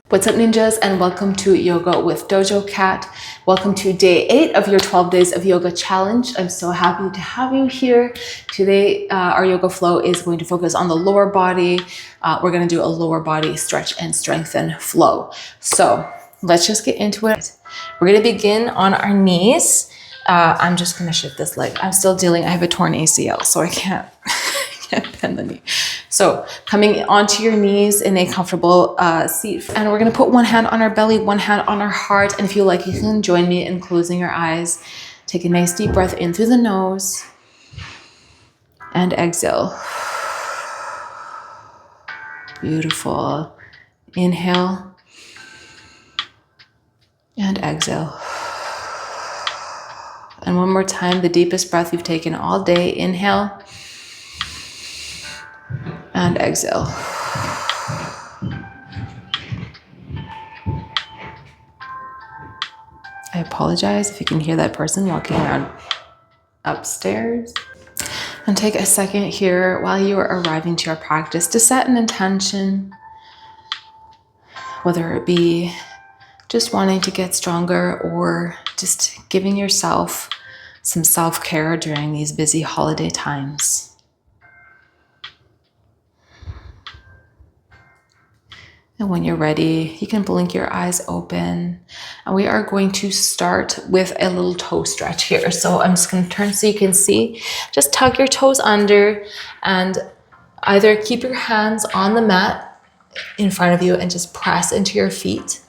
What's up, ninjas, and welcome to Yoga with Dojo Cat. Welcome to day 8 of your 12 days of yoga challenge. I'm so happy to have you here. Today, our yoga flow is going to focus on the lower body. We're going to do a lower body stretch and strengthen flow. So let's just get into it. We're going to begin on our knees. I'm just going to shift this leg. I'm still dealing, I have a torn ACL, so I can't bend the knee. So coming onto your knees in a comfortable seat. And we're going to put one hand on our belly, one hand on our heart. And if you like, you can join me in closing your eyes. Take a nice deep breath in through the nose and exhale. Beautiful. Inhale and exhale. And one more time, the deepest breath you've taken all day. Inhale and exhale. I apologize if you can hear that person walking around upstairs. And take a second here while you are arriving to your practice to set an intention, whether it be just wanting to get stronger or just giving yourself some self-care during these busy holiday times. And when you're ready, you can blink your eyes open. And we are going to start with a little toe stretch here. So I'm just going to turn so you can see. Just tuck your toes under and either keep your hands on the mat in front of you and just press into your feet.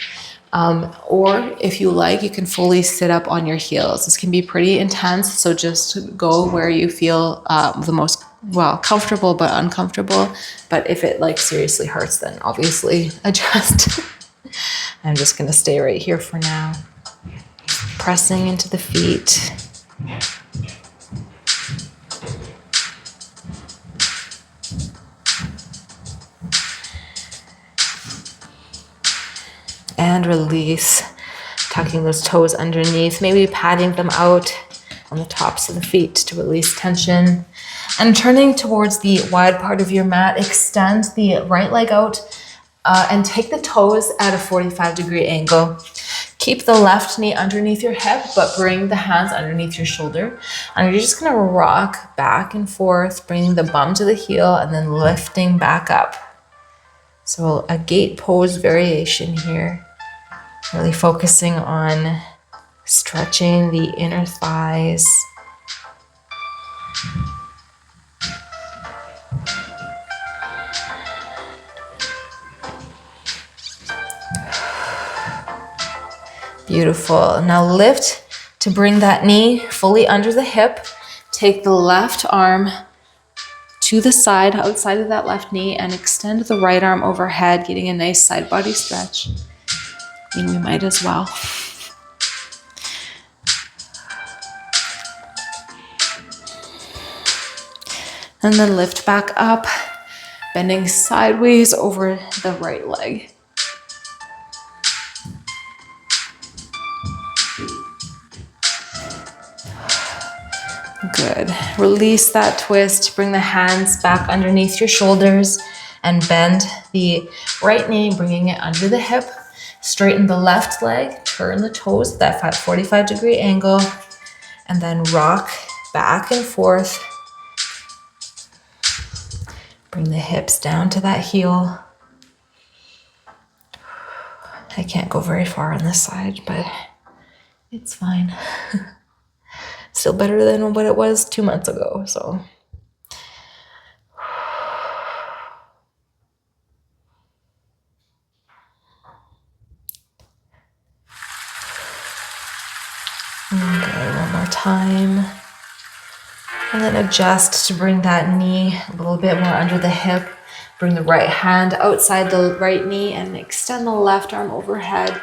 Or if you like, you can fully sit up on your heels. This can be pretty intense. So just go where you feel the most comfortable but uncomfortable. But if it seriously hurts, then obviously adjust. I'm just gonna stay right here for now. Pressing into the feet. And release, tucking those toes underneath, maybe patting them out on the tops of the feet to release tension. And turning towards the wide part of your mat, extend the right leg out and take the toes at a 45-degree angle. Keep the left knee underneath your hip, but bring the hands underneath your shoulder. And you're just gonna rock back and forth, bringing the bum to the heel and then lifting back up. So a gate pose variation here. Really focusing on stretching the inner thighs. Beautiful. Now lift to bring that knee fully under the hip. Take the left arm to the side, outside of that left knee, and extend the right arm overhead, getting a nice side body stretch. And we might as well. And then lift back up, bending sideways over the right leg. Good. Release that twist. Bring the hands back underneath your shoulders and bend the right knee, bringing it under the hip. Straighten the left leg, turn the toes, that 45-degree angle, and then rock back and forth. Bring the hips down to that heel. I can't go very far on this side, but it's fine. Still better than what it was 2 months ago, so. Good, one more time. And then adjust to bring that knee a little bit more under the hip. Bring the right hand outside the right knee and extend the left arm overhead.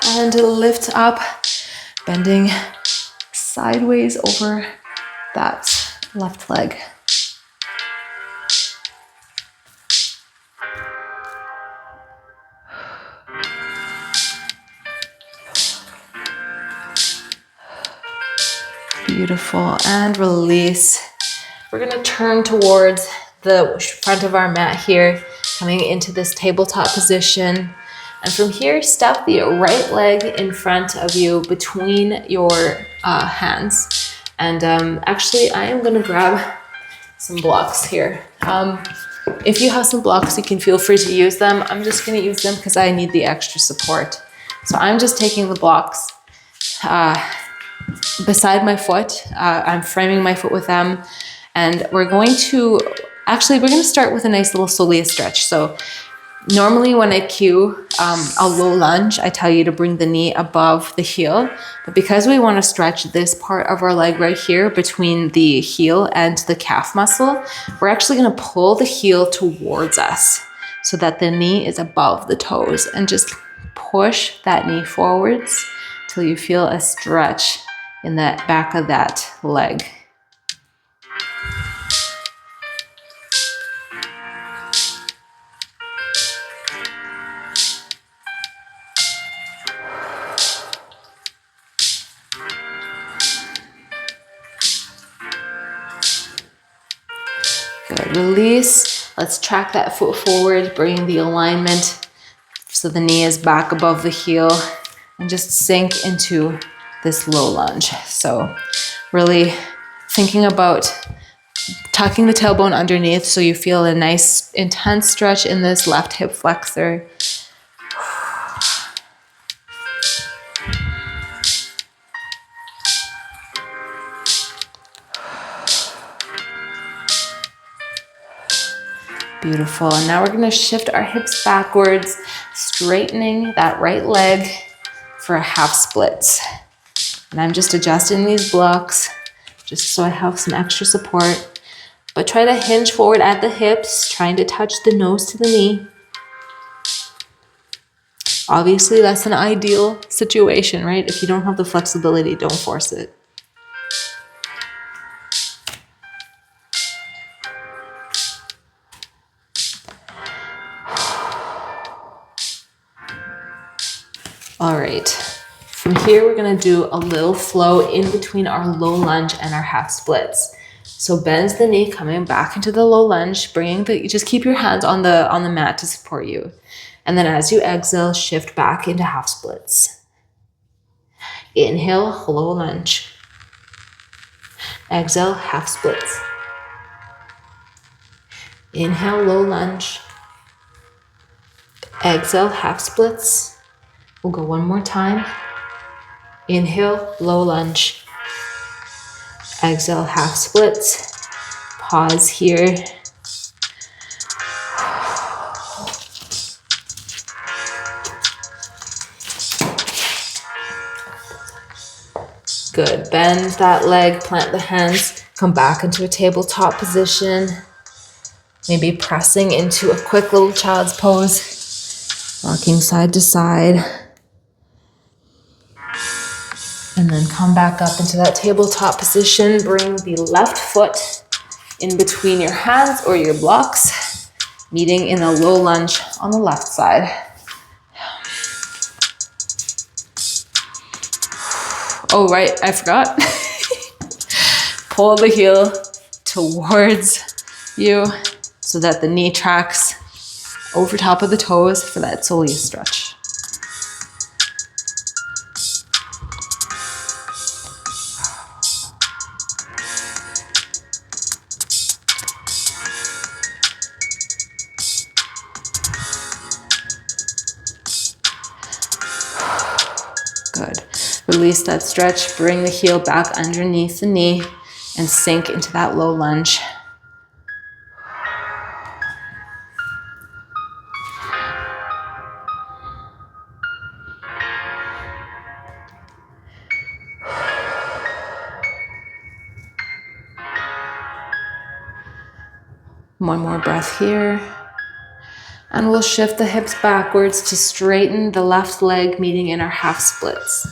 And lift up, bending sideways over that left leg. Beautiful. And release. We're going to turn towards the front of our mat here, coming into this tabletop position. And from here, step the right leg in front of you between your hands. And actually, I am going to grab some blocks here. If you have some blocks, you can feel free to use them. I'm just going to use them because I need the extra support. So I'm just taking the blocks beside my foot. I'm framing my foot with them. And we're going to start with a nice little soleus stretch. So normally when I cue a low lunge, I tell you to bring the knee above the heel. But because we want to stretch this part of our leg right here between the heel and the calf muscle, we're actually going to pull the heel towards us so that the knee is above the toes, and just push that knee forwards till you feel a stretch in the back of that leg. Good. Release. Let's track that foot forward, bring the alignment so the knee is back above the heel, and just sink into this low lunge. So really thinking about tucking the tailbone underneath so you feel a nice intense stretch in this left hip flexor. Beautiful. And now we're going to shift our hips backwards, straightening that right leg for a half split. And I'm just adjusting these blocks just so I have some extra support. But try to hinge forward at the hips, trying to touch the nose to the knee. Obviously, that's an ideal situation, right? If you don't have the flexibility, don't force it. All right, from here, we're gonna do a little flow in between our low lunge and our half splits. So bend the knee, coming back into the low lunge, just keep your hands on the mat to support you. And then as you exhale, shift back into half splits. Inhale, low lunge. Exhale, half splits. Inhale, low lunge. Exhale, half splits. We'll go one more time. Inhale, low lunge. Exhale, half splits. Pause here. Good. Bend that leg, plant the hands, come back into a tabletop position. Maybe pressing into a quick little child's pose, rocking side to side. And then come back up into that tabletop position. Bring the left foot in between your hands or your blocks, meeting in a low lunge on the left side. Oh, right, I forgot. Pull the heel towards you so that the knee tracks over top of the toes for that soleus stretch. Good. Release that stretch, bring the heel back underneath the knee and sink into that low lunge. One more breath here. And we'll shift the hips backwards to straighten the left leg, meeting in our half splits.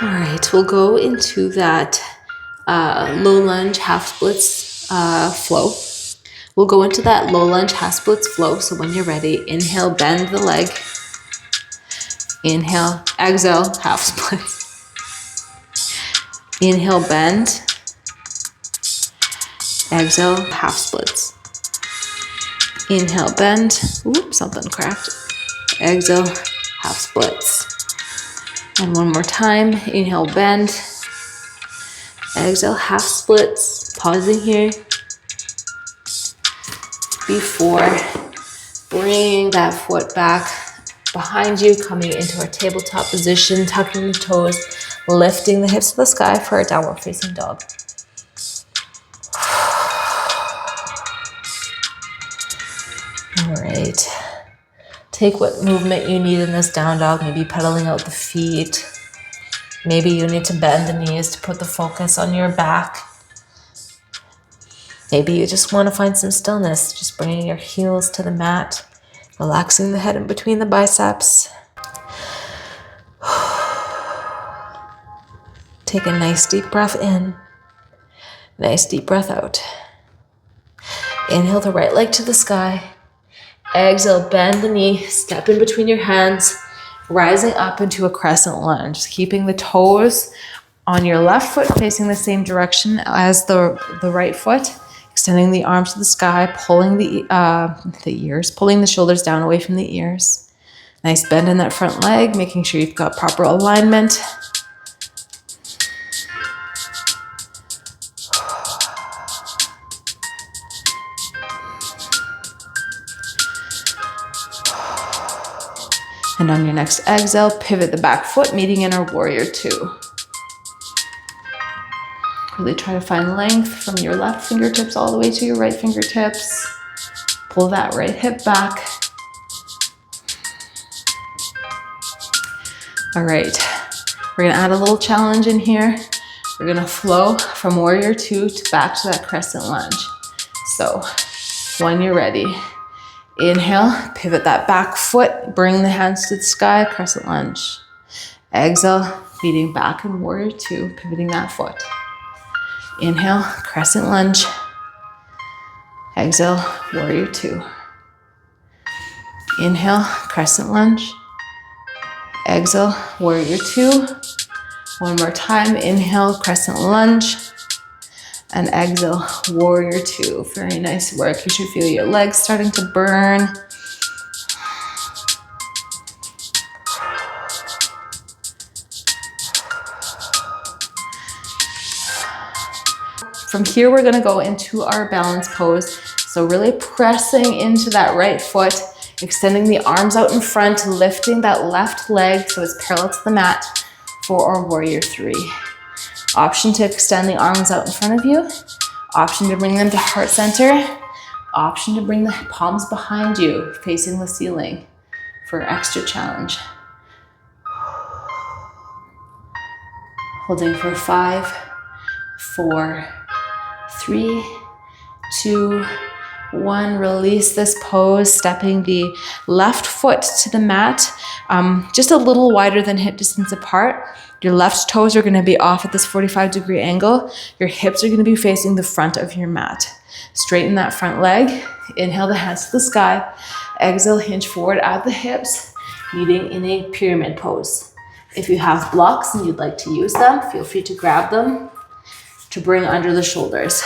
All right, we'll go into that low lunge half splits flow. We'll go into that low lunge half splits flow. So when you're ready, inhale, bend the leg. Inhale, exhale, half splits. Inhale, bend. Exhale, half splits. Inhale, bend. Oops, something cracked. Exhale, half splits. And one more time. Inhale, bend. Exhale, half splits. Pausing here before bringing that foot back behind you, coming into our tabletop position, tucking the toes, lifting the hips to the sky for a downward facing dog. All right. Take what movement you need in this down dog, maybe pedaling out the feet. Maybe you need to bend the knees to put the focus on your back. Maybe you just want to find some stillness, just bringing your heels to the mat, relaxing the head in between the biceps. Take a nice deep breath in, nice deep breath out. Inhale the right leg to the sky. Exhale, bend the knee, step in between your hands, rising up into a crescent lunge, keeping the toes on your left foot facing the same direction as the right foot, extending the arms to the sky, pulling the ears, pulling the shoulders down away from the ears. Nice bend in that front leg, making sure you've got proper alignment. And on your next exhale, pivot the back foot, meeting in our warrior two. Really try to find length from your left fingertips all the way to your right fingertips. Pull that right hip back. All right, we're gonna add a little challenge in here. We're gonna flow from warrior two to back to that crescent lunge. So when you're ready, inhale, pivot that back foot, bring the hands to the sky, crescent lunge. Exhale, feeding back in warrior two, pivoting that foot. Inhale, crescent lunge. Exhale, warrior two. Inhale, crescent lunge. Exhale, warrior two. One more time, inhale, crescent lunge. And exhale, warrior two. Very nice work. You should feel your legs starting to burn. From here, we're gonna go into our balance pose. So really pressing into that right foot, extending the arms out in front, lifting that left leg so it's parallel to the mat for our warrior three. Option to extend the arms out in front of you. Option to bring them to heart center. Option to bring the palms behind you, facing the ceiling for extra challenge. Holding for 5, 4, 3, 2, 1. Release this pose, stepping the left foot to the mat, just a little wider than hip distance apart. Your left toes are going to be off at this 45-degree angle. Your hips are going to be facing the front of your mat. Straighten that front leg. Inhale the hands to the sky. Exhale, hinge forward at the hips, meeting in a pyramid pose. If you have blocks and you'd like to use them, feel free to grab them to bring under the shoulders.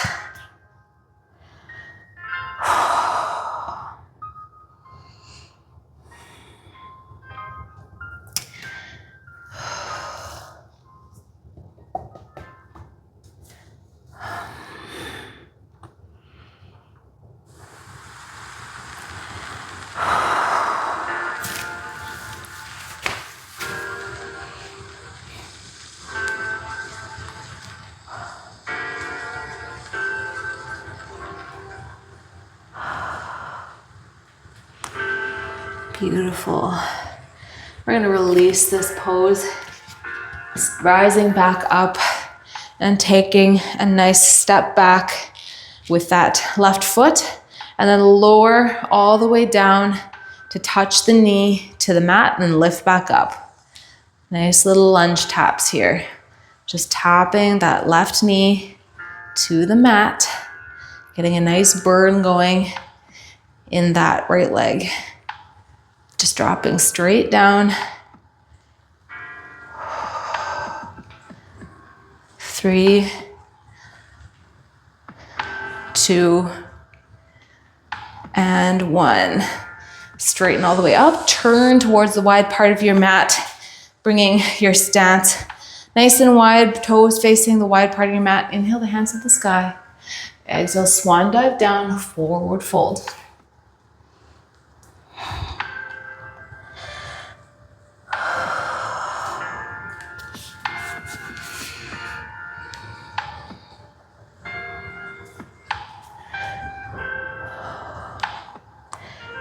Beautiful. We're going to release this pose, rising back up and taking a nice step back with that left foot, and then lower all the way down to touch the knee to the mat and lift back up. Nice little lunge taps here. Just tapping that left knee to the mat, getting a nice burn going in that right leg. Just dropping straight down. 3, 2, and 1. Straighten all the way up. Turn towards the wide part of your mat, bringing your stance nice and wide, toes facing the wide part of your mat. Inhale the hands to the sky. Exhale, swan dive down, forward fold.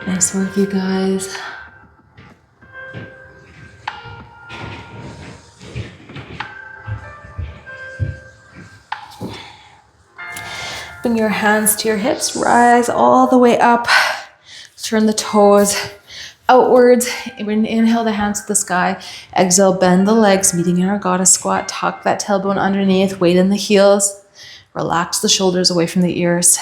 Nice work, you guys. Bring your hands to your hips, rise all the way up. Turn the toes outwards. Inhale the hands to the sky. Exhale, bend the legs, meeting in our goddess squat. Tuck that tailbone underneath, weight in the heels. Relax the shoulders away from the ears.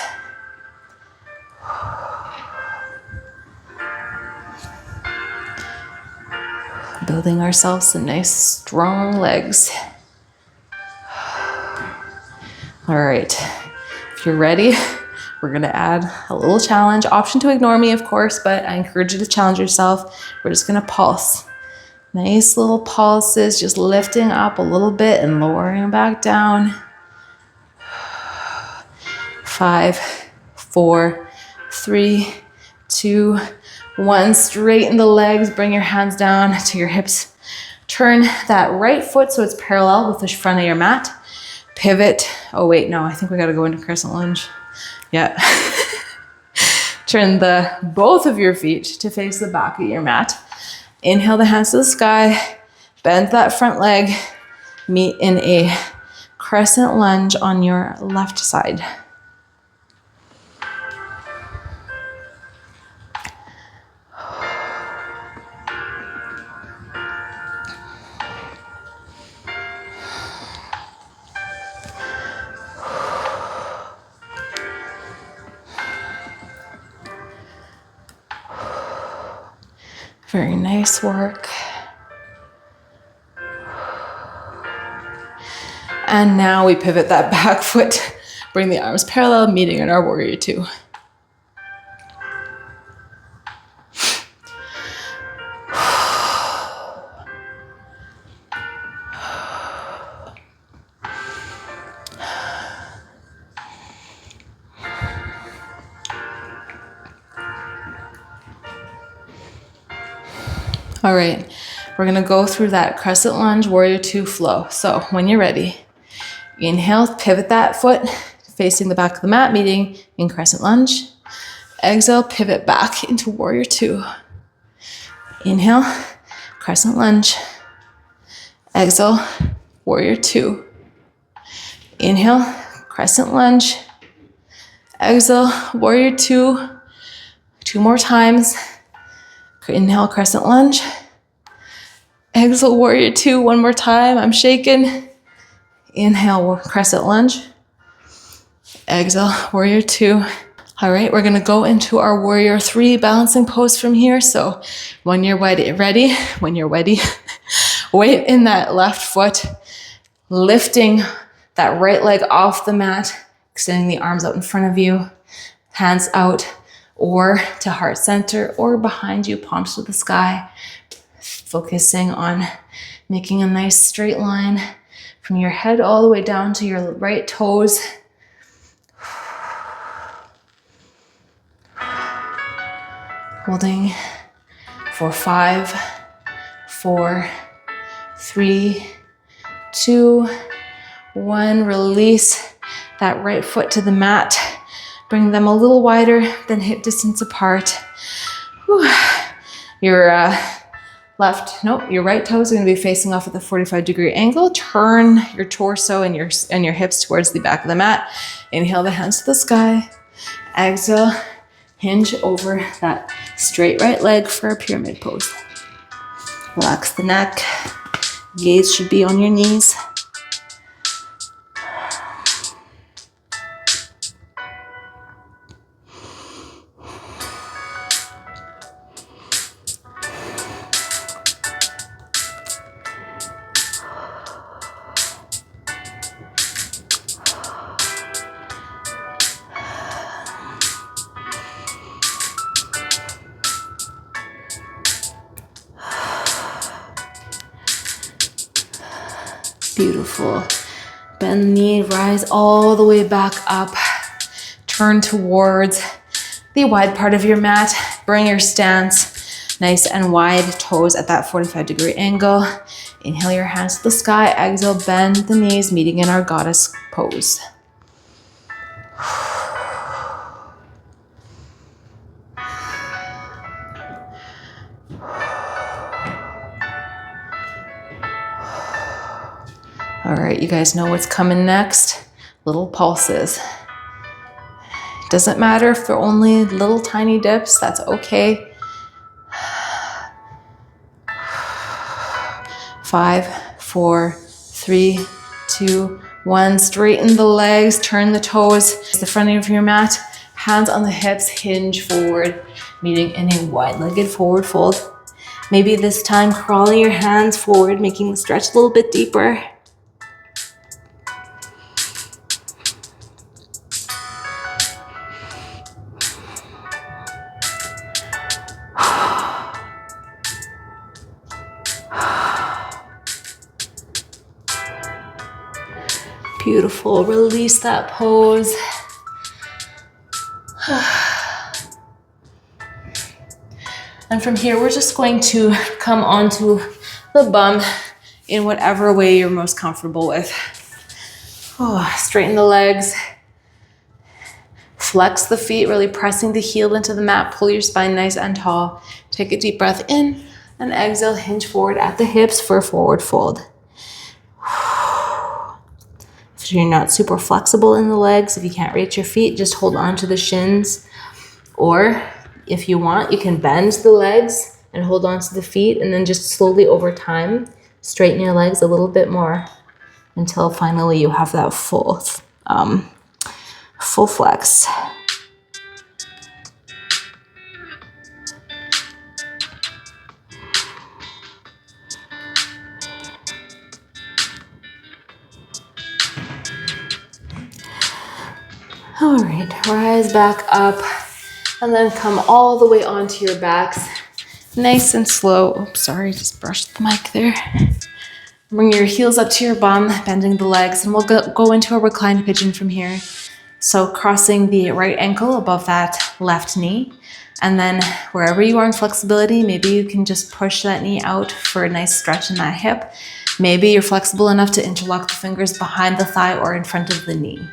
Building ourselves some nice strong legs. All right, if you're ready, we're gonna add a little challenge. Option to ignore me, of course, but I encourage you to challenge yourself. We're just gonna pulse. Nice little pulses, just lifting up a little bit and lowering back down. 5, 4, 3, 2, 1. Straighten the legs, bring your hands down to your hips. Turn that right foot so it's parallel with the front of your mat. Pivot. Oh wait, no, I think we gotta go into crescent lunge. Yeah. Turn both of your feet to face the back of your mat. Inhale the hands to the sky. Bend that front leg. Meet in a crescent lunge on your left side. Very nice work. And now we pivot that back foot, bring the arms parallel, meeting in our warrior two. All right, we're gonna go through that crescent lunge, warrior two flow. So when you're ready, inhale, pivot that foot, facing the back of the mat, meeting in crescent lunge. Exhale, pivot back into warrior two. Inhale, crescent lunge. Exhale, warrior two. Inhale, crescent lunge. Exhale, warrior two. 2 more times. Inhale, crescent lunge. Exhale, warrior two. 1 more time. I'm shaking. Inhale, crescent lunge. Exhale, warrior two. All right, we're gonna go into our warrior three balancing pose from here. So when you're ready, weight in that left foot, lifting that right leg off the mat, extending the arms out in front of you, hands out or to heart center or behind you, palms to the sky, focusing on making a nice straight line from your head all the way down to your right toes. Holding for 5, 4, 3, 2, 1. Release that right foot to the mat. Bring them a little wider than hip distance apart. Whew. Your right toes are going to be facing off at the 45-degree angle. Turn your torso and your hips towards the back of the mat. Inhale the hands to the sky. Exhale, hinge over that straight right leg for a pyramid pose. Relax the neck. Gaze should be on your knees. Beautiful. Bend the knee, rise all the way back up. Turn towards the wide part of your mat. Bring your stance nice and wide, toes at that 45-degree angle. Inhale your hands to the sky. Exhale, bend the knees, meeting in our goddess pose. All right, you guys know what's coming next. Little pulses. Doesn't matter if they're only little tiny dips, that's okay. 5, 4, 3, 2, 1. Straighten the legs, turn the toes to the front of your mat. Hands on the hips, hinge forward, meeting in a wide-legged forward fold. Maybe this time crawling your hands forward, making the stretch a little bit deeper. Beautiful. Release that pose. And from here, we're just going to come onto the bum in whatever way you're most comfortable with. Straighten the legs. Flex the feet, really pressing the heel into the mat. Pull your spine nice and tall. Take a deep breath in and exhale. Hinge forward at the hips for a forward fold. If you're not super flexible in the legs, if you can't reach your feet, just hold on to the shins. Or if you want, you can bend the legs and hold on to the feet, and then just slowly over time, straighten your legs a little bit more until finally you have that full flex. All right, rise back up and then come all the way onto your backs. Nice and slow. Oops, sorry, just brushed the mic there. Bring your heels up to your bum, bending the legs, and we'll go into a reclined pigeon from here. So crossing the right ankle above that left knee. And then wherever you are in flexibility, maybe you can just push that knee out for a nice stretch in that hip. Maybe you're flexible enough to interlock the fingers behind the thigh or in front of the knee.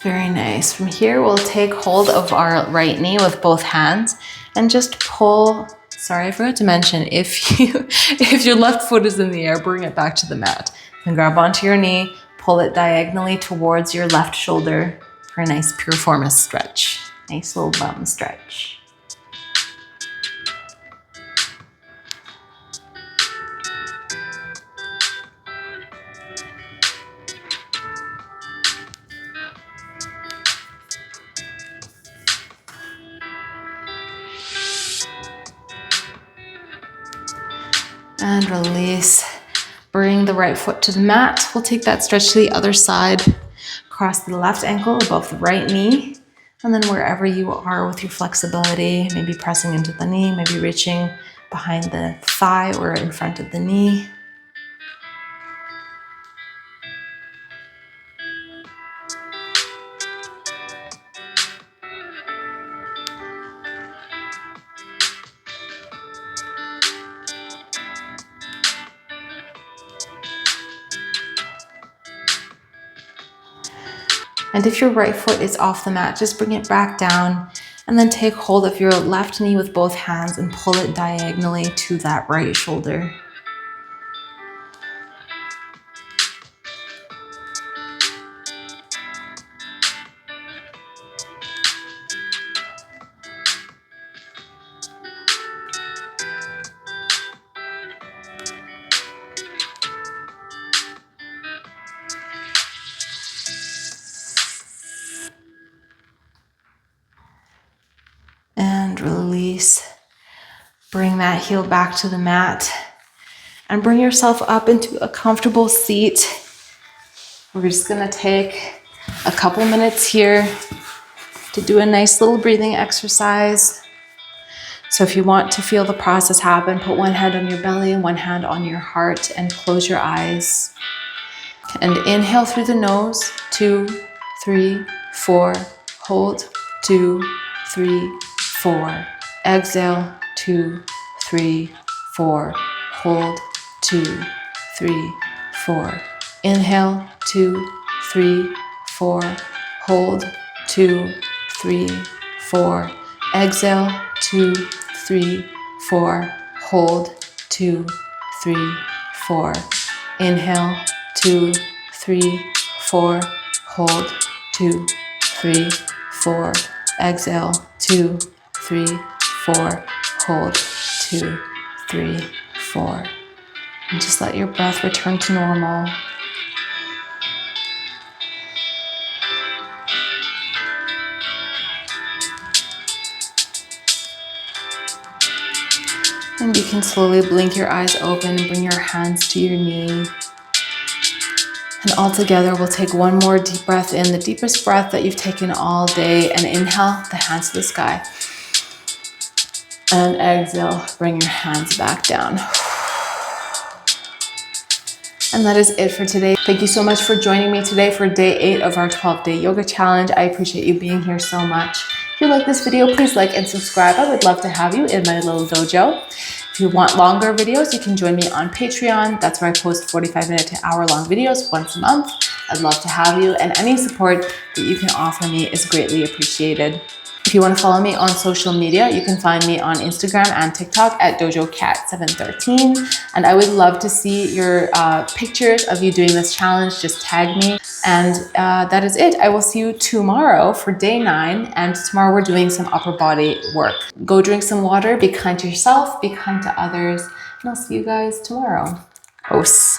Very nice. From here, we'll take hold of our right knee with both hands and just pull. Sorry, I forgot to mention, if your left foot is in the air, bring it back to the mat. Then grab onto your knee, pull it diagonally towards your left shoulder for a nice piriformis stretch. Nice little bum stretch. And release. Bring the right foot to the mat. We'll take that stretch to the other side. Cross the left ankle above the right knee. And then wherever you are with your flexibility, maybe pressing into the knee, maybe reaching behind the thigh or in front of the knee. And if your right foot is off the mat, just bring it back down and then take hold of your left knee with both hands and pull it diagonally to that right shoulder. And release. Bring that heel back to the mat and bring yourself up into a comfortable seat. We're just gonna take a couple minutes here to do a nice little breathing exercise. So if you want to feel the process happen, put one hand on your belly and one hand on your heart and close your eyes. And inhale through the nose, 2, 3, 4, hold, 2, 3, 4. Exhale, 2, 3, 4. Hold, 2, 3, 4. Inhale, 2, 3, 4. Hold, 2, 3, 4. Exhale, 2, 3, 4. Hold, 2, 3, 4. Inhale, 2, 3, 4. Hold, 2, 3, 4. Exhale, 2, 3, 4. Hold, 2, 3, 4. And just let your breath return to normal. And you can slowly blink your eyes open and bring your hands to your knee. And all together, we'll take one more deep breath in, the deepest breath that you've taken all day. And inhale, the hands to the sky. And exhale, bring your hands back down. And that is it for today. Thank you so much for joining me today for day 8 of our 12-day yoga challenge. I appreciate you being here so much. If you like this video, please like and subscribe. I would love to have you in my little dojo. If you want longer videos, you can join me on Patreon. That's where I post 45-minute to hour-long videos once a month. I'd love to have you, and any support that you can offer me is greatly appreciated. If you want to follow me on social media, you can find me on Instagram and TikTok at DojoCat713. And I would love to see your pictures of you doing this challenge. Just tag me. And that is it. I will see you tomorrow for day 9. And tomorrow we're doing some upper body work. Go drink some water, be kind to yourself, be kind to others. And I'll see you guys tomorrow. Os.